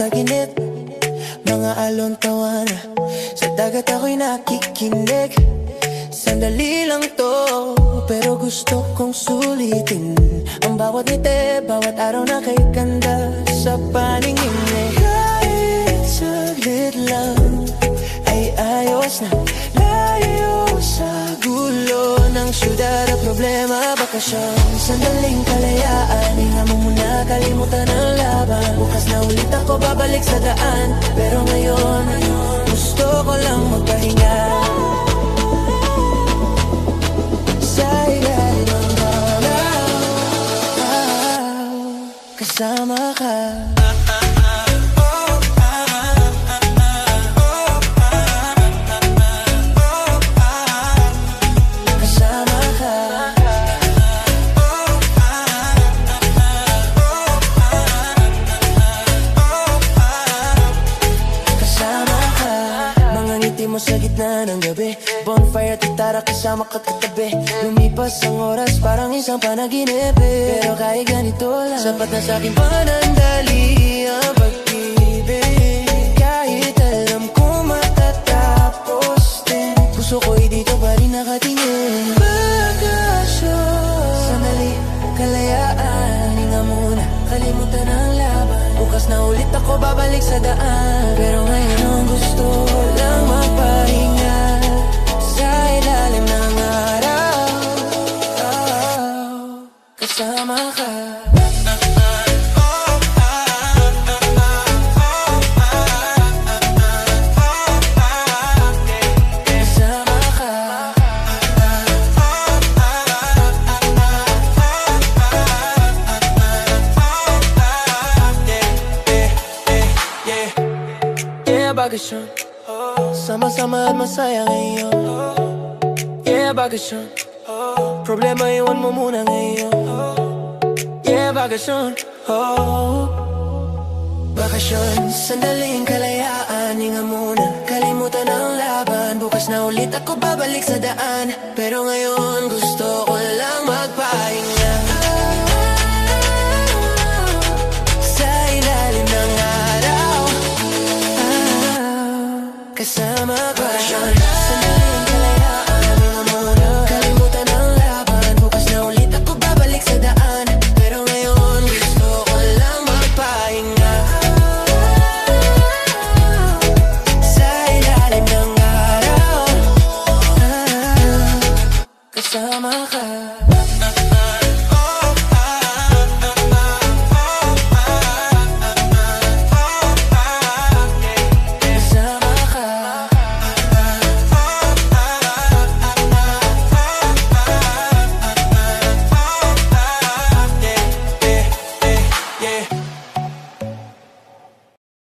taginip, mga alon tawana. Sa dagat ako'y nakikinig. Sandali lang to, pero gusto kong sulitin ang bawat ngiti, bawat araw na kay ganda sa paningin mo. Kahit saglit lang ay ayos na, layo sa gulo ng syudad at problema. Bakasyon, sandaling kalayaan, hinga mo muna, kalimutan ang laban. Bukas na ulit ako babalik sa daan, pero ngayon gusto ko lang magpahinga. Sa ilalim ng araw, kasama ka. Mo sa gitna ng gabi, bonfire at gitara kasama ka katabi. Lumipas ang oras parang isang panaginip, pero kahit ganito lang, sapat na sa'king panandali ang pag-ibig. Kahit alam ko matatapos din, puso ko'y dito pa rin nakatingin. Bakasyon, sandali, kalayaan, hinga muna, kalimutan ang laban. Bukas na ulit ako babalik sa daan, pero ngayon gusto ko lang magpahinga. Sa ilalim ng araw, kasama ka. Bakasyon, sama-sama at masaya ngayon. Yeah, bakasyon, problema iwan mo muna ngayon. Yeah, bakasyon, bakasyon, sandaling kalayaan, hinga muna, kalimutan ang laban. Bukas na ulit ako babalik sa daan, pero ngayon gusto ko lang magpahinga. Sa ilalim ng araw, kasama ka. Sandaling kalayaan, hinga muna, kalimutan ang laban. Bukas na ulit ako babalik sa daan, pero ngayon gusto ko lang magpahinga. Sa ilalim ng araw, kasama ka.